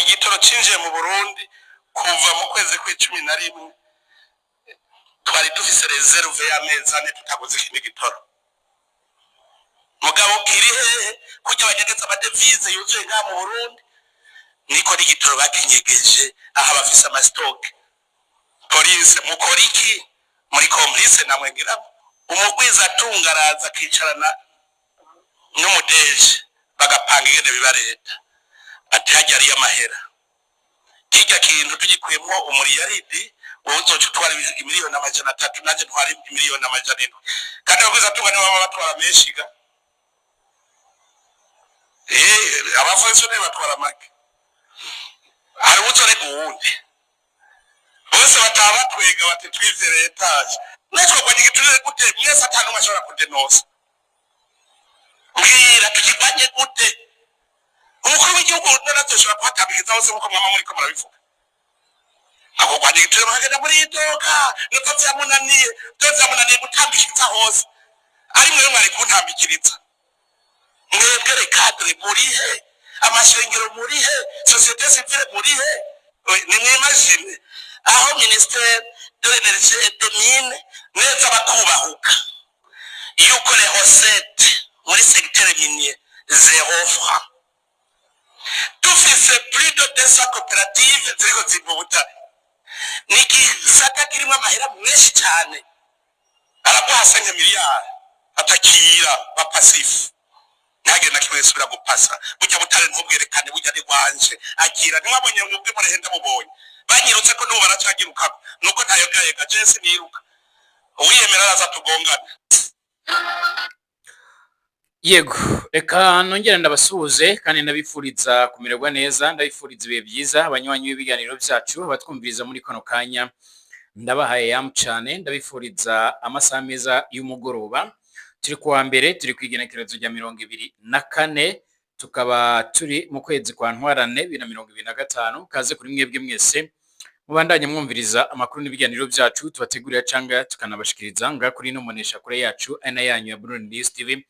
igitoro cinjiye mu Burundi kuva mu kwezi kwa 11 twari dufise reserve y'amezi 4 tutaguze ikindi gitoro mugabo kirihe kujya banyegeza amadevize yuzuye nga mu Burundi niko n'igitoro bakinyegeje aha bafise ama stock police mukoriki muri complice namwe ngira umugwiza atungaraza kicarana n'umudeje bagapanga ingene biba leta ati hajyari y'amahera kijya kintu tugikuyemo umuriyaridi wozoca utwara miliyoni 300 nanje ntwari miliyoni 700 kandi bagwiza atungana baba batwara meshiga abafonsione batwara make hari utore kuwundi bose bataba batwega bati twize letaje natwe kwa nyigiturire gute mwese atanu mashobora kudenosa mbwira tukipanye gute umukuru w'igihugu natashobora kuhatabiriza hose nkuko mwama muri ko murabivuga ako kwa nyigiturire bahagenda muri idoka nuko vyamunaniye gutambikiriza hose ari mwe mwari kuntambikiriza mwebwe cadre murihe amashengero murihe société civile murihe ni mwimagine aho ministère de l'énergie et des mines neza bakubahuka yuko les recettes muri secteur minier 0 francs tufise plus de 200 coopératives ziriko zivubuta niki saka kirimo amahera menshi cyane araguha 5 miliyari atakira ba passif nagenda kimwe subira gupasa bujya butare ntubwerekane bujya ni wanje akira nimwabonye mwebwe murehenda mubonye banyirutse ko nubu baracagiruka nuko ntayo gaye gajese niruka uwiyemera araza tugongana yego reka nongera ndabasuhuze kandi ndabifuriza kumererwa neza ndabifuriza ibihe byiza abanywanyi b'ibiganiro byacu batwumviriza muri kono kanya ndabahaye yam cyane ndabifuriza amasaha meza y'umugoroba turi kuwa mbere turi kwigenekerezo rya 24 tukaba turi mu kwezi kwa ntwarane 2025 kaze kuri mwebwe mwese mubandanye mwumviriza amakuru n'ibiganiro byacu tubategurira canga tukanabashikiriza nga kuri no monesha kure yacu ana yanyu ya Burundi News TV.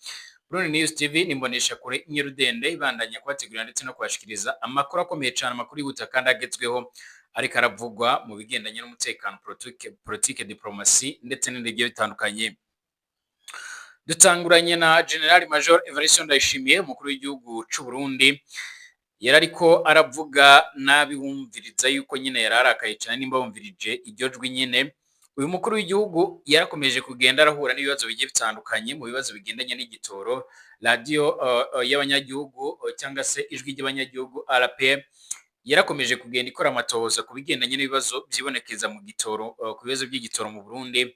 Burundi News TV ni mbonesha kure inyerudende ibandanya kubategurira ndetse no kubashikiriza amakuru akomeye cyane amakuru y'ubuta kandi agezweho ariko aravugwa mu bigendanye n'umutekano politique diplomacy ndetse n'indege bitandukanye. Dutanguranye na General Major Evariste Ndayishimiye umukuru w'igihugu cy'u Burundi yarariko aravuga nabi wumviriza yuko nyine yararakaye cyane nimba wumvirije iryo jwi nyine uyu mukuru w'igihugu yarakomeje kugenda arahura n'ibibazo bigiye bitandukanye mu bibazo bigendanye n'igitoro radio y'abanyagihugu cyangwa se ijwi ry'abanyagihugu RPA yarakomeje kugenda ikora amatohoza ku bigendanye n'ibibazo byibonekeza mu gitoro ku bibazo by'igitoro mu Burundi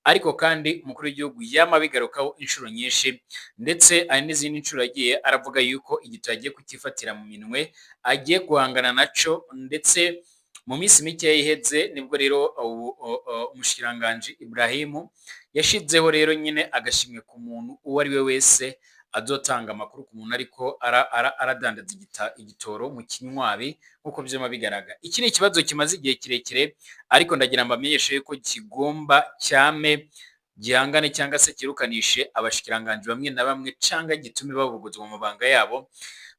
ariko kandi umukuru w'igihugu yamabigarukaho inshuro nyinshi ndetse ari n'izindi nshuro yagiye aravuga yuko igitoro agiye kukifatira mu minwe agiye guhangana naco ndetse mu minsi mike yiheze nibwo rero umushiranganje Ibrahim yashizeho rero nyine agashimwe ku muntu uwo ari we wese azotanga amakuru ku muntu ariko aradandaza igitoro mu kinywabi nkuko byema bigaraga. Iki ni ikibazo kimaze igihe kirekire ariko ndagira mbamenyeshe yuko kigomba cyame gihangane cyangwa se kirukanishe abashikiranganje bamwe na bamwe canga gitume bavuguzwa mu mabanga yabo.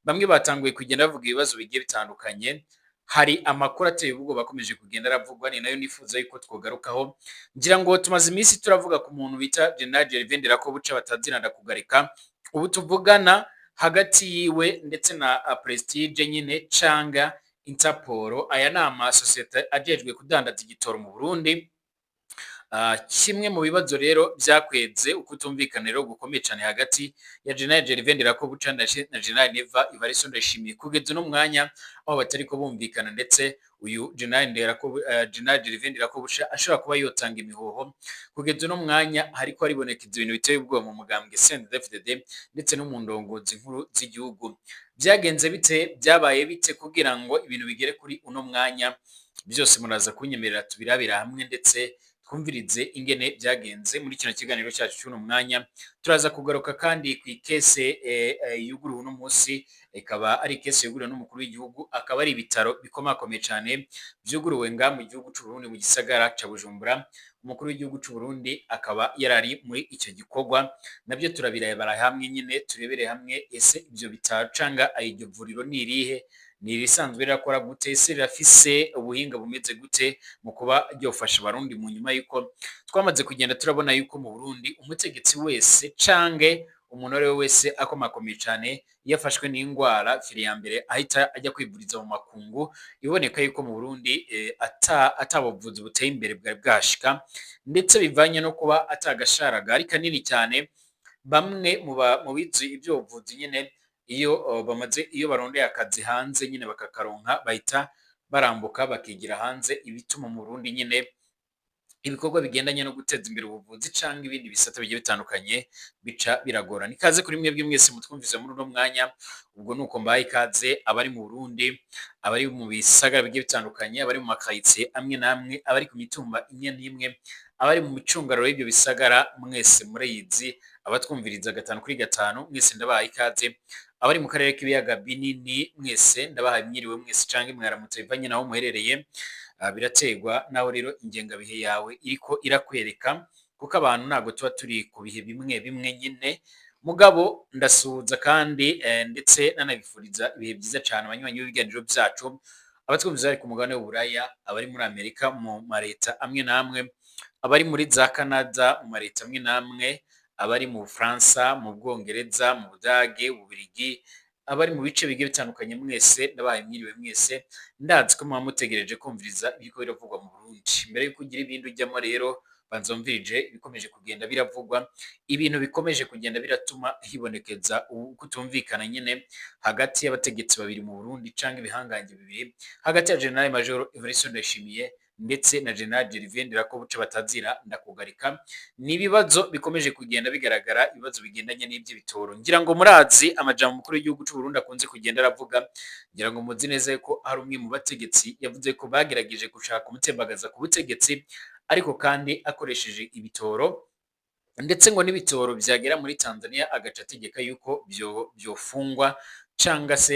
Bamwe batanguye kugenda bavuga ibibazo bigiye bitandukanye. Hari amakuru ateye ubwo bakomeje kugenda aravugwa ni nayo nifuza yuko twogarukaho ngira ngo tumaze iminsi turavuga ku muntu bita General Gervais ko buca bataziranda kugarika ubu tuvugana hagati yiwe ndetse na Prestige nyine canga Interpol aya nama societe ajejwe kudandaza igitoro mu Burundi. Kimwe mu bibazo rero byakweze ukutumvikanira gukomeye cyane hagati ya General Gervais ko buca na General Evariste Ndayishimiye kugeza no mwanya aho batari ko bumvikana ndetse uyu General Gervais ko buca ashobora kuba yotanga imihoho kugeza no mwanya hariko haribonekeza ibintu biteye ubwoba mu mugambwe CNDD-FDD ndetse no mu ndongozi nkuru z'igihugu. Byagenze bite byabaye bite kugira ngo ibintu bigere kuri uno mwanya byose muraza kunyemerera tubirabira hamwe ndetse twumvirize ingene byagenze muri kino kiganiro cyacu cy'uno mwanya. Turaza kugaruka kandi ku ikese yuguruwe no munsi ikaba ari ikese yuguruwe n'umukuru w'igihugu akaba ari ibitaro bikomakomeye cyane byuguruwe nga mu gihugu cy'u Burundi mu gisagara ca Bujumbura. Umukuru w'igihugu cy'u Burundi akaba yarari muri icyo gikorwa nabyo turabirabara hamwe nyine turebere hamwe ese ibyo bitaro canga iryo vuriro nirihe ni irisanzwe rirakora gute, ese rirafise ubuhinga bumeze gute mu kuba ryofasha abarundi mu nyuma yuko twamaze kugenda turabona yuko mu Burundi umutegetsi wese canke umuntu ari we wese akomakomeye cane iyo afashwe n'ingwara fire ya mbere ahita ajya kwivuriza mu makungu, iboneka yuko mu Burundi ata buvuzi buteye imbere bwari bwashika, ndetse bivanye no kuba ata gasharagari kanini cyane. Bamwe mu bize ivy'ubuvuzi nyene iyo barondeye akazi hanze nyene bakakaronka bahita barambuka bakigira hanze, ibituma mu Burundi nyene ibikorwa bigendanye no guteza imbere ubuvuzi canke ibindi bisata bigiye bitandukanye bica biragorana. Ikaze kuri mwebwe mwese mutwumvise muri uno mwanya, ubwo nuko mbaye ikaze abari mu Burundi, abari mu bisagara bigiye bitandukanye, abari mu makaritsiye amwe n'amwe, abari ku mitumba imwe n'imwe, abari mu micungararo y'ibyo bisagara mwese murayizi, abatwumviriza 5x5 mwese ndabahaye ikaze, abari mu karere k'ibiyaga binini mwese ndabahaye mwiriwe mwese canke mwaramutse bivanye naho muherereye. Birategwa naho rero ingengabihe yawe iriko irakwereka, kuko abantu ntago tuba turi ku bihe bimwe bimwe nyine. Mugabo ndasuhuza kandi ndetse nanabifuriza ibihe byiza cyane abanywanyi b'ibiganiro byacu, abatwumviza bari ku mugabane w'Uburaya, abari muri Amerika mu mareta amwe n'amwe, abari muri za Canada mu mareta amwe n'amwe, abari mu Bufaransa, mu Bwongereza, mu Budage, Ububirigi, abari mu bice bigiye bitandukanye mwese ndabaye mwiriwe mwese. Ndazi ko muba mutegereje kumviriza ibiko biravugwa mu Burundi. Mbere yuko ugira ibindi ujyamo rero banzomvirije ibikomeje kugenda biravugwa, ibintu bikomeje kugenda biratuma hibonekeza kutumvikana nyene hagati y'abategetsi babiri mu Burundi canke ibihangange bibiri, hagati ya General Major Evariste Ndayishimiye ndetse na General Gervais Ndirakobuca batazira ndakugarika. Ni ibibazo bikomeje kugenda bigaragara, ibibazo bigendanye n'ivy'ibitoro. Ngira ngo murazi amajambo mukuru w'igihugu cy'u Burundi akunze kugenda aravuga, ngira ngo muzi neza ko hari umwe mu bategetsi yavuze ko bagerageje gushaka umutembagaza ku butegetsi, ariko kandi akoresheje ibitoro, ndetse ngo n'ibitoro vyagera muri Tanzania agaca ategeka yuko vyofungwa canga se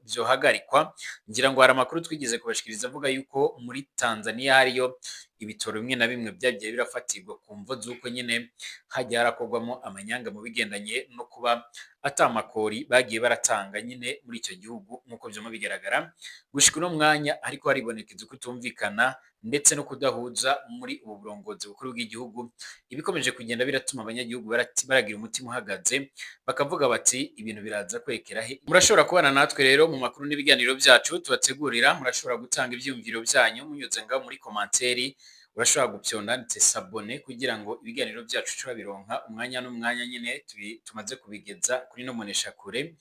vyohagarikwa. Ngira ngo hari amakuru twigeze kubashikiriza avuga yuko muri Tanzania hariyo ibitoro bimwe na bimwe byagiye birafatirwa ku mvo z'uko nyine hajya harakorwamo amanyanga mu bigendanye no kuba atamakori bagiye baratanga nyine muri icyo gihugu. Nk'uko vyoma bigaragara gushika uno mwanya ariko haribonekeza kutumvikana ndetse no kudahuza muri ubu burongozi bukuru bw'igihugu, ibikomeje kugenda biratuma abanyagihugu baragira umutima uhagaze, bakavuga bati ibintu biraza kwekera he. Murashobora kubana natwe rero mu makuru n'ibiganiro byacu tubategurira, murashobora gutanga ivyumviro byanyu munyuze ngaho muri komanteri, urashobora gupyonda ndetse sabone kugira ngo ibiganiro byacu turabironka umwanya n'umwanya nyine tumaze kubigeza kuri no monesha kure,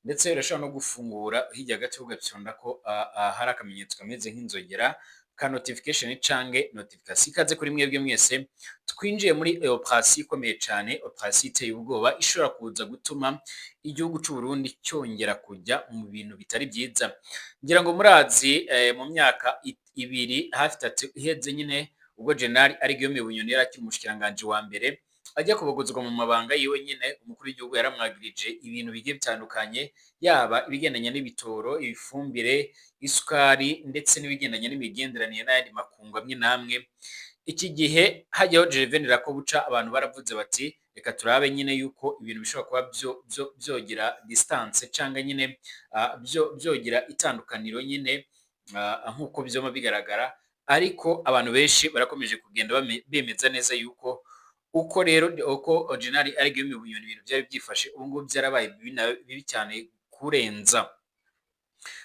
ndetse urashobora no gufungura hirya gato ugapyonda ko hari akamenyetso kameze nk'inzogera ka notification cange notification. Ikaze kuri mwebwe mwese twinjiye muri operation ikomeye cyane, operation iteye ubwoba ishobora kuza gutuma igihugu cy'u Burundi cyongera kujya mu bintu bitari byiza. Ngira ngo murazi mu myaka ibiri hafi 3 iheze nyine ubwo General Guillaume Bunyoni yarakiri umushikiranganje wa mbere ajya kubogozwa mu mabanga yiwe nyine, umukuru w'igihugu yaramwagirije ibintu bigiye bitandukanye, yaba ibigendanye n'ibitoro, ibifumbire, isukari, ndetse n'ibigendanye n'imigenderanire n'ayandi makungu amwe namwe. Iki gihe hajyaho Gervais Ndirakobuca, abantu baravuze bati reka turabe nyine yuko ibintu bishobora kuba byogira distance canga nyine byogira itandukaniro nyine nk'uko byoma bigaragara, ariko abantu benshi barakomeje kugenda bemeza neza yuko uko rero uko General Guillaume Bunyoni ibintu byari byifashe ubu ngubu byarabaye bibi cyane kurenza.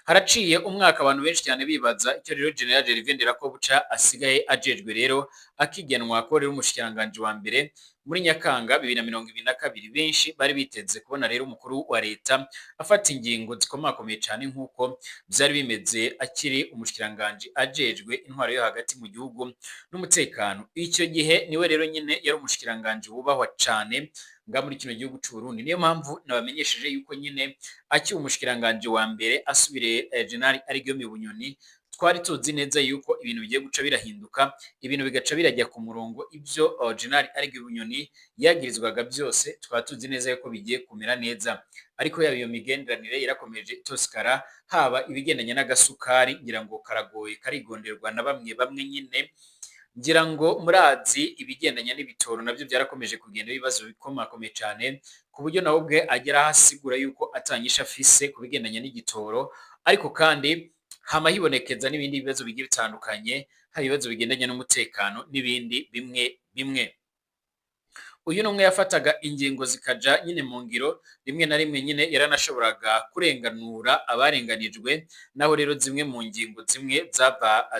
Haraciye umwaka abantu benshi cyane bibaza icyo rero General Gervais Ndirakobuca asigaye ajejwe rero akigenwa ko rero umushikiranganje wa mbere muri Nyakanga 2022. Benshi bari biteze kubona rero umukuru wa leta afata ingingo zikomakomeye cyane nk'uko byari bimeze akiri umushikiranganje ajejwe intwaro yo hagati mu gihugu n'umutekano. Icyo gihe niwe rero nyine yari umushikiranganje wubahwa cyane nga muri kino gihugu cy'u Burundi. Niyo mpamvu nabamenyesheje yuko nyine aki umushikiranganje wa mbere asubire General Guillaume Bunyoni, twari tuzi neza yuko ibintu bigiye guca birahinduka, ibintu bigaca birajya ku murongo. Ibyo General Guillaume Bunyoni yagirizwaga byose twari tuzi neza yuko bigiye kumera neza, ariko yaba iyo migenderanire yarakomeje itosikara, haba ibigendanye n'agasukari ngira ngo karagoye karigonderwa na bamwe nyine. Ngira ngo murazi ibigendanye n'ibitoro nabyo byarakomeje kugenda ibibazo bikomakomeye cyane, ku buryo nawe ubwe agera hasigura yuko atanyisha afise ku bigendanye n'igitoro, ariko kandi hama hibonekeza n'ibindi bibazo bigiye bitandukanye, hari ibibazo bigendanye n'umutekano n'ibindi bimwe bimwe. Uyu numwe yafataga ingingo zikaja nyine mu ngiro, rimwe na rimwe nyine yaranashoboraga kurenganura abarenganijwe, naho rero zimwe mu ngingo zimwe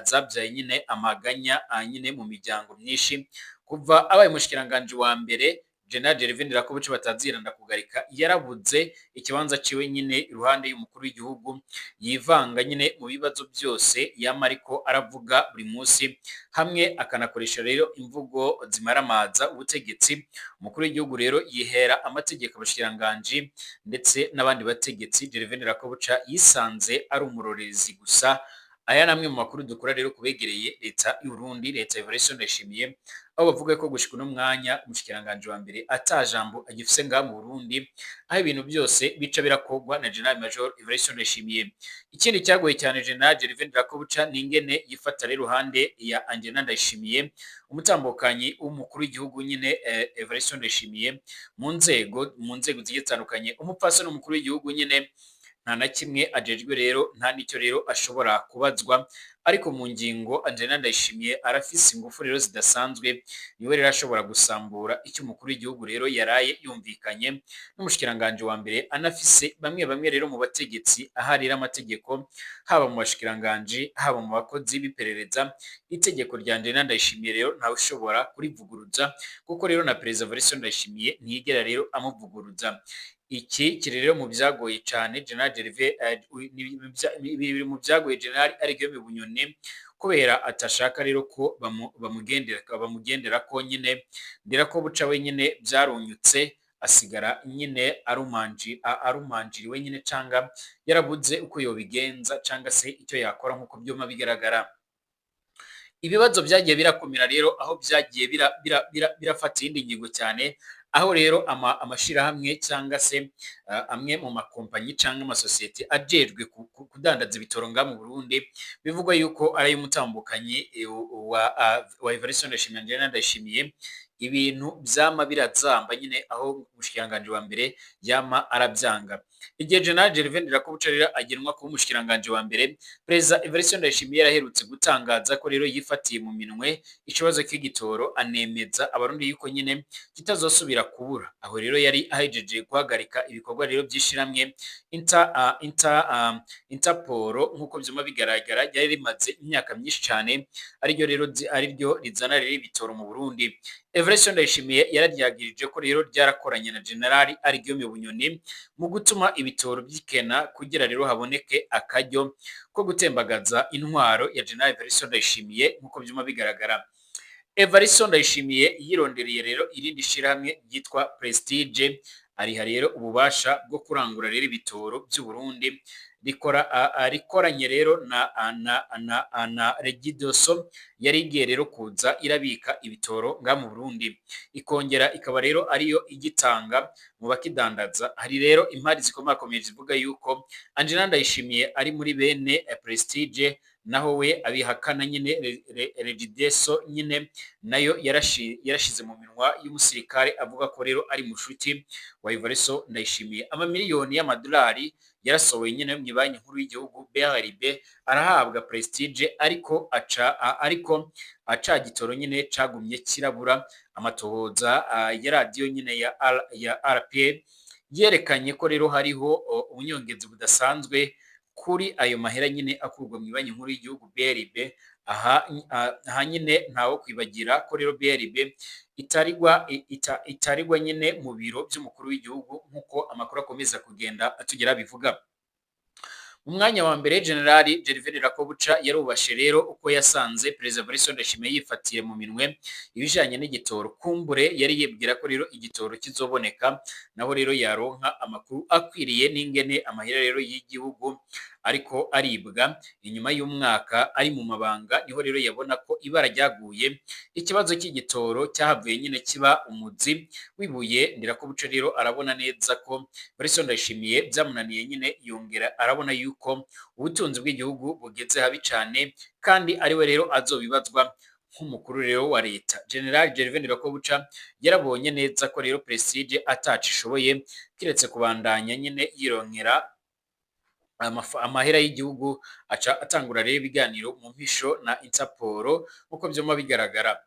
zabyaye nyine amaganya nyine mu miryango myinshi. Kuva abaye umushikiranganje wa mbere General Gervais Ndirakobuca bataziranda kugarika, yarabuze ikibanza ciwe nyine iruhande y'umukuru w'igihugu, yivanga nyine mu bibazo byose yama ariko aravuga buri munsi, hamwe akanakoresha rero imvugo zimaramaza ubutegetsi. Umukuru w'igihugu rero yihera amategeko abashikiranganje ndetse n'abandi bategetsi. Gervais Ndirakobuca yisanze ari umurorezi gusa. Aya namwe mu makuru dukora rero kubegereye leta y'u Burundi, leta Evariste Ndayishimiye, aho bavuga ko gushika uno mwanya umushikiranganje wa mbere atajambo agifise ngaha mu Burundi, aho ibintu byose bica birakogwa na General Major Evariste Ndayishimiye. Ikindi cyagoye cyane General Gervais Ndirakobuca ni ingene yifata rero ruhande ya Angelina Ndayishimiye, umutambukanyi w'umukuru w'igihugu nyine Evariste Ndayishimiye, mu nzego zigiye zitandukanye. Umupfasoni w'umukuru w'igihugu nyine nta na kimwe ajejwe rero, nta nicyo rero ashobora kubazwa, ariko mu ngingo Angelina Ndayishimiye arafise ingufu rero zidasanzwe, niwe rero ashobora gusambura icyo umukuru w'igihugu rero yaraye yumvikanye n'umushikiranganje wa mbere. Anafise bamwe rero mu bategetsi aharira amategeko, haba mu bashikiranganje haba mu bakozi b'iperereza. Itegeko rya Angelina Ndayishimiye rero ntawe ushobora kurivuguruza, kuko rero na Perezida Evariste Ndayishimiye ntiyigera rero amuvuguruza. Iki kiri rero mu byagoye cyane General Gervais, biri mu byagoye General Guillaume Bunyoni, kubera atashaka rero ko bamugendera ko nyine Ndirakobuca wenyine byarunyutse, asigara nyine arumanjiriwe nyine, canga yarabuze uko yobigenza canga se icyo yakora, nk'uko byoma bigaragara. Ibibazo byagiye birakomera rero, aho byagiye birafata iyindi ngingo cyane, aho rero amashirahamwe cyangwa se amwe mu makompanyi cyangwa amasosiyete ajejwe kudandaza ibitoro nga mu Burundi, bivugwa yuko ari umutambukanyi wa Evariste Ndayishimiye, Angelina Ndayishimiye, ibintu byama birazamba nyine, aho umushikiranganje wa mbere yama arabyanga. Igihe General Gervais Ndirakobuca rero agenwa kuba umushikiranganje wa mbere, Perezida Evariste Ndayishimiye yaraherutse gutangaza ko rero yifatiye mu minwe ikibazo cy'igitoro, anemeza abarundi yuko nyine kitazosubira kubura. Aho rero yari ahejeje guhagarika ibikorwa rero byishiramwe Interpol, nk'uko byuma bigaragara ryari rimaze imyaka myinshi cyane, ariryo rizana rero ibitoro mu Burundi. Evariste Ndayishimiye yararyagirije ko rero ryarakoranye na General Guillaume Bunyoni mu gutuma ibitoro byikena, kugira rero haboneke akaryo ko gutembagaza intwaro ya General Evariste Ndayishimiye. Nk'uko byuma bigaragara, Evariste Ndayishimiye yirondereye rero irindi shirahamwe ryitwa Prestige, ariha rero ububasha bwo kurangura rero ibitoro by'u Burundi, rikoranye rero na Regidoso, yari igiye rero kuza irabika ibitoro nga mu Burundi, ikongera ikaba rero ariyo igitanga mu bakidandaza. Hari rero impari zikomakomeye zivuga yuko Angelina Ndayishimiye ari muri bene Prestige, naho we abihakana nyine. Regideso nyine nayo yarashize mu minwa y'umusirikare, avuga ko rero ari mushuti wa Evariste Ndayishimiye. Amamiliyoni y'amadolari yarasohoye nyine mu banki nkuru y'igihugu BRB, arahabwa Prestige, ariko aca gitoro nyine cagumye kirabura. Amatohoza ya radio nyine ya RPA yerekanye ko rero hariho ubunyongezi budasanzwe kuri ayo mahera nyine akurwa mu banki nkuru y'igihugu BRB. Aha nyine ntawo kwibagira ko rero BRB itarigwa nyine mu biro by'umukuru w'igihugu, nk'uko amakuru akomeza kugenda atugera bivuga. Mu mwanya wa mbere General Gervais Ndirakobuca yarubashe rero uko yasanze Perezida Evariste Ndayishimiye yifatiye mu minwe ibijanye n'igitoro. Kumbure yari yibwira ko rero igitoro kizoboneka, naho rero yaronka amakuru akwiriye n'ingene amahera rero y'igihugu ariko aribwa. Inyuma y'umwaka ari mu mabanga, niho rero yabona ko ibara ryaguye, ikibazo cy'igitoro cyahavuye nyine kiba umuzi wibuye. Ndirakobuca rero arabona neza ko Evariste Ndayishimiye byamunaniye nyine, yongera arabona yuko ubutunzi bw'igihugu bugeze habi cyane, kandi ariwe rero azobibazwa nk'umukuru rero wa leta. General Gervais Ndirakobuca yarabonye neza ko rero Prestige atacishoboye kiretse kubandanya nyine yironkera amahera y'igihugu aca atangura rero ibiganiro mu mpisho na Interpol nkuko vyoma bigaragara.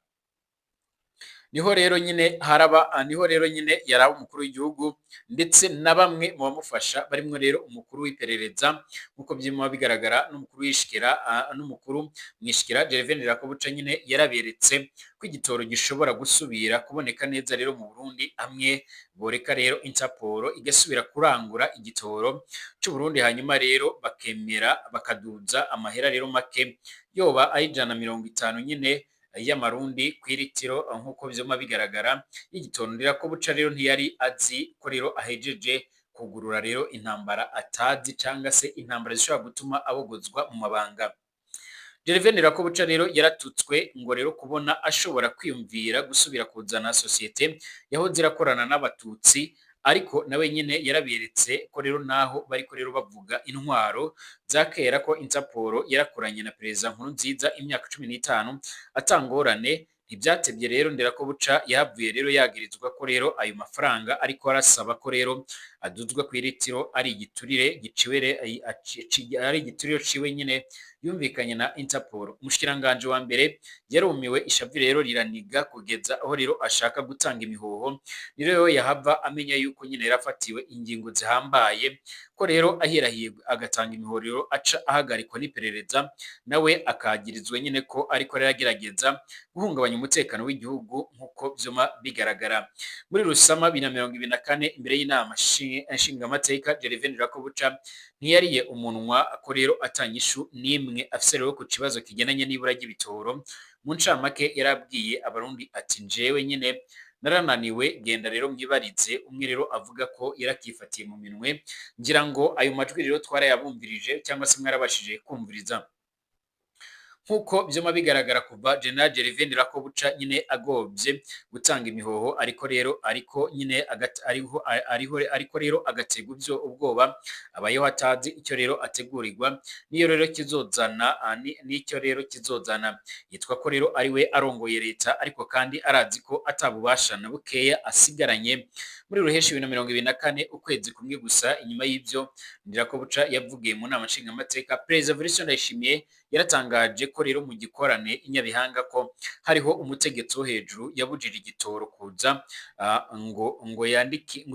Niho rero nyine yaraba umukuru w'igihugu ndetse na bamwe mu bamufasha barimwo rero umukuru w'iperereza nkuko vyima bigaragara n'umukuru w'ishikira n'umukuru mwishikira Gervais Ndirakobuca nyine yaraberetse ko igitoro gishobora gusubira kuboneka neza rero mu Burundi hamwe boreka rero Interpol igasubira kurangura igitoro c'u Burundi hanyuma rero bakemera bakaduza amahera rero make yoba ari 150 nyine y'amarundi kwiritiro nkuko vyoma bigaragara y'igitoro Ndirakobuca rero ntiyari azi ko rero ahejeje kugurura rero intambara atazi canga se intambara zishobora gutuma abogozwa mu mabanga. Gervais Ndirakobuca rero yaratutswe ngo rero kubona ashobora kwiyumvira gusubira kuzana societe yahoze irakorana n'abatutsi ariko nawe nyine yaraberetse ko rero naho bariko rero bavuga intwaro zakera ko Interpol yarakoranye na perezida Nkurunziza imyaka 15 atangorane ntibyatebye rero Ndirakobuca yahavuye rero yagirizwa ko rero ayo mafaranga ariko arasaba ko rero aduzwa kwiritiro ari igiturire giciwere ari igiturire ciwe nyine yumvikanye na Interpol. Umushikiranganje wa mbere yarumiwe ishavi rero riraniga kugeza aho rero ashaka gutanga imihoho rero yahava amenya yuko nyine yarafatiwe ingingo zihambaye ko rero ahirahiye agatanga imihorero aca ahagarikwa n'iperereza nawe akagirizwe nyine ko ariko yaragerageza guhungabanya umutekano w'igihugu nkuko vyoma bigaragara. Muri Rusama 2024 imbere y'inama nshinga amateka Gervais Ndirakobuca ntiyariye umunwa ko rero atanyishu nimwe afise rero ku kibazo kigenanye n'ibura ry'ibitoro. Mu ncamake yarabwiye abarundi ati njewe nyine narananiwe genda rero mwibarize umwe rero avuga ko yarakifatiye mu minwe ngira ngo ayo majwi rero twarayabumvirije cyangwa se mwarabashije kumviriza nkuko vyoma bigaragara kuva General Gervais Ndirakobuca nyine agobye gutanga imihoho ariko nyine ariko rero agatega ivyo ubwoba abayeho atazi icyo rero ategurirwa niyo rero kizozana yitwa ko rero ari we arongoye leta ariko kandi arazi ko atabubasha na bukeya asigaranye. Muri Ruheshi 2024 ukwezi kumwe gusa inyuma y'ivyo Ndirakobuca yavugiye mu nama nshinga amateka President Evariste Ndayishimiye yaratangaje ko rero mu gikorane inyabihanga ko hariho umutegetsi wo hejuru yabujije igitoro kuza ngo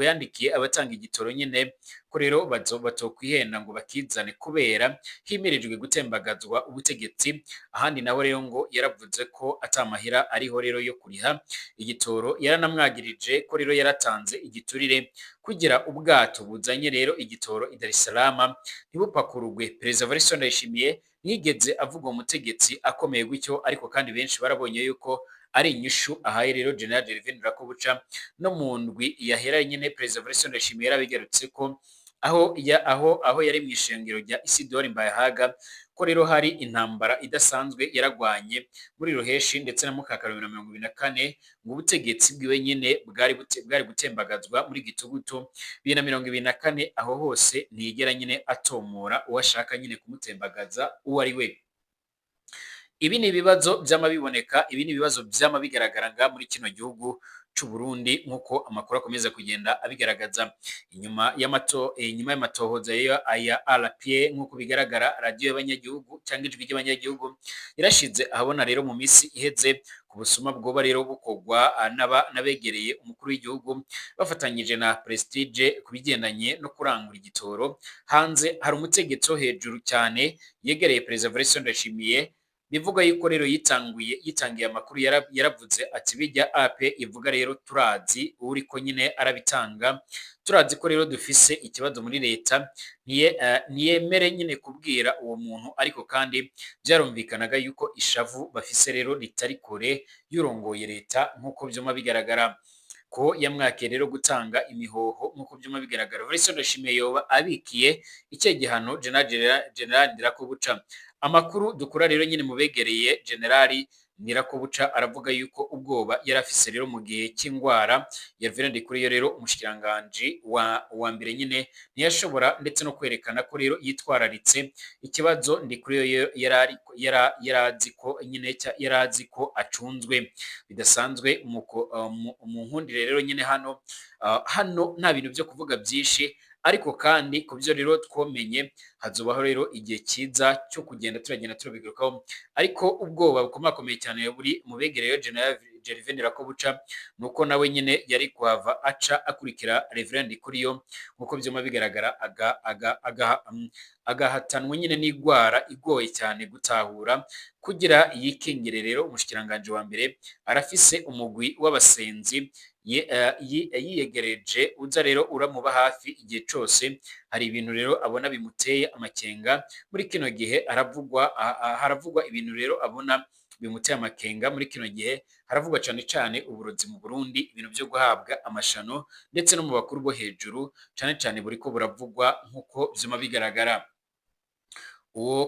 yandikiye abatanga igitoro nyine ko rero batokwihenda ngo bakizane kubera himirijwe gutembagazwa ubutegetsi. Ahandi naho rero ngo yaravuze ko atamahira ariho rero yo kuriha igitoro yaranamwagirije ko rero yaratanze igiturire kugira ubwato buzanye rero igitoro i Dar es Salaam ntibupakurugwe. Perezida Evariste Ndayishimiye nigeze avuga umutegetsi akomeye gutyo ariko kandi benshi barabonye yuko ari inyishu ahaye rero General Gervais Ndirakobuca no mu ndwi yahera nyine Perezida Evariste Ndayishimiye yarabigarutse ko aho yari mu ishengero rya Isidore Mbayahaga ko rero hari intambara idasanzwe yaragwanye muri Ruheshi ndetse na Mukaka 2024 ngo ubutegetsi bwiwe nyine bwari gutembagazwa muri Gitugutu 2024 aho hose ntigera nyine atomora uwashaka nyine kumutembagaza uwo ari we. Ibi ni ibibazo byama biboneka, ibi ni ibibazo byama bigaragara muri kino gihugu c'u Burundi nkuko amakuru akomeza kugenda abigaragaza. Inyuma y'amatohoza ya RPA nkuko bigaragara radio y'abanyagihugu cyangwa ijwi ry'abanyagihugu irashize ahabona rero mu misi iheze ku busuma bwoba rero bukogwa nabegereye umukuru w'igihugu bafatanyije na Prestige kubigendanye no kurangura igitoro. Hanze hari umutegetsi wo hejuru cyane yegereye President Evariste Ndayishimiye bivuga yuko rero yitangiye amakuru yaravuze ati bijya AP ivuga rero turazi uri ko nyine arabitanga turazi ko rero dufise ikibazo muri leta niyemere nyine kubwira uwo muntu ariko kandi byarumvikanaga yuko ishavu bafise rero litari kure yurongoye leta nkuko vyoma bigaragara ko yamwake rero gutanga imihoho nkuko vyoma bigaragara. Evariste Ndayishimiye yoba abikiye icegihano General Ndirakobuca. Amakuru dukura rero nyine mubegereye Generali Ndirakobuca aravuga yuko ubwoba yarafise rero mu gihe cy'ingwara ya Virende kuri yo rero umushikiranganje wa mbere nyine ntiyashobora ndetse no kwerekana ko rero yitwararitse ikibazo ndi kuri yo yarazi ko nyine yarazi ko acunzwe bidasanzwe mu nkundire rero nyine hano nta bintu byo kuvuga byinshi ariko kandi ku byo rero twomenye hazobaho rero igihe cyiza cyo kugenda turabigarukaho, ariko ubwoba bukomakomeye cyane buri mu begereye General Gervais Ndirakobuca nuko nawe nyine yari kuhava aca akurikira Reverend Kuriyo nkuko byuma bigaragara agahatanwa nyine n'igwara igoye cyane gutahura kugira yikingire. Rero umushikiranganje wa mbere arafise umugwi w'abasenzi yiyegereje uza rero uramuba hafi igihe cose. Hari ibintu rero abona bimuteye amakenga muri kino gihe, haravugwa ibintu rero abona bimuteye amakenga muri kino gihe. Haravugwa cyane cyane uburozi mu Burundi, ibintu byo guhabwa amashano ndetse no mu bakuru bo hejuru cyane cyane buriko buravugwa nkuko byuma bigaragara. Uwo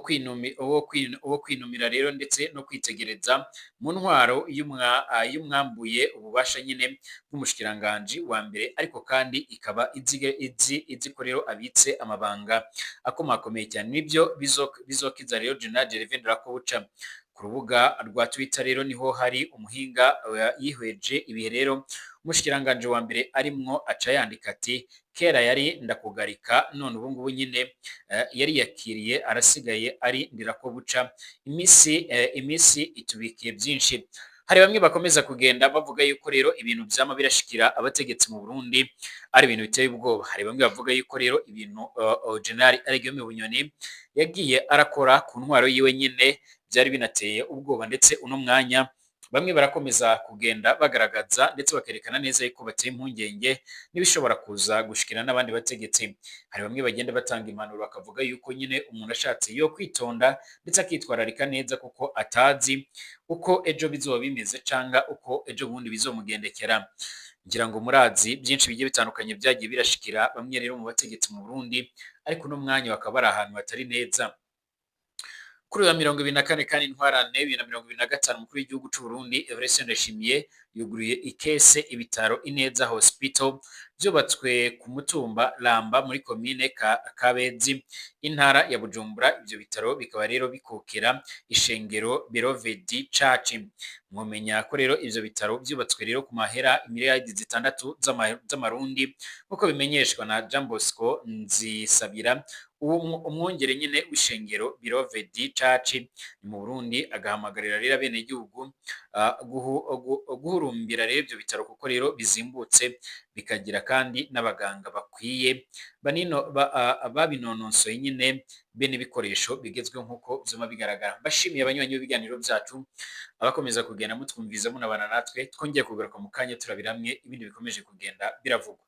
kwinumira rero ndetse no kwitegereza mu ntwaro y'umwambuye ububasha nyine bw'umushikiranganje wa mbere, ariko kandi ikaba izi ko rero abitse amabanga akomakomeye cyane. Nibyo bizokiza rero General Gervais Ndirakobuca. Ku rubuga rwa Twitter rero niho hari umuhinga yihweje ibihe rero umushikiranganje wa mbere arimwo aca yandika ati kera yari Ndakugarika, none ubu ngubu nyine yari yakiriye arasigaye ari Ndirakobuca. Imisi itubikiye byinshi. Hari bamwe bakomeza kugenda bavuga yuko rero ibintu byama birashikira abategetsi mu Burundi ari ibintu biteye ubwoba. Hari bamwe bavuga yuko rero ibintu General Guillaume Bunyoni yagiye arakora ku ntwaro yiwe nyine byari binateye ubwoba, ndetse uno mwanya bamwe barakomeza kugenda bagaragaza ndetse bakerekana neza yuko bateye impungenge n'ibishobora kuza gushikira n'abandi bategetsi. Hari bamwe bagenda batanga impanuro bakavuga yuko nyine umuntu ashatse yo kwitonda ndetse akitwararika neza kuko atazi uko ejo bizoba bimeze canga uko ejo bundi bizomugendekera. Ngira ngo murazi byinshi bigiye bitandukanye byagiye birashikira bamwe rero mu bategetsi mu Burundi, ariko no mwanya bakaba bari ahantu hatari neza. Kuri wa 24 kandi ntwarane 2025 umukuru w'igihugu cy'u Burundi Evariste Ndayishimiye yuguruye ikese ibitaro Ineza Hospital byubatswe ku mutumba Ramba muri commune Kabezi intara ya Bujumbura. Ibyo bitaro bikaba rero bikukira ishengero Berovedi Church. Mwomenya ko rero ivyo bitaro byubatswe rero ku mahera miliyari 6 z'amarundi nkuko bimenyeshwa na Jean Bosco Nzisabira, umwongere nyine w'ishengero Berovedi Church mu Burundi. Agahamagarira rero bene igihugu guhurumbira rero ibyo bitaro kuko rero bizimbutse bikagira kandi n'abaganga bakwiye babinononsoye nyine bene ibikoresho bigezweho nkuko byuma bigaragara. Bashimiye abanywanyi b'ibiganiro byacu, abakomeza kugenda mutwumviza munabana natwe. Twongeye kugaruka mu kanya turabiramwe ibindi bikomeje kugenda biravugwa.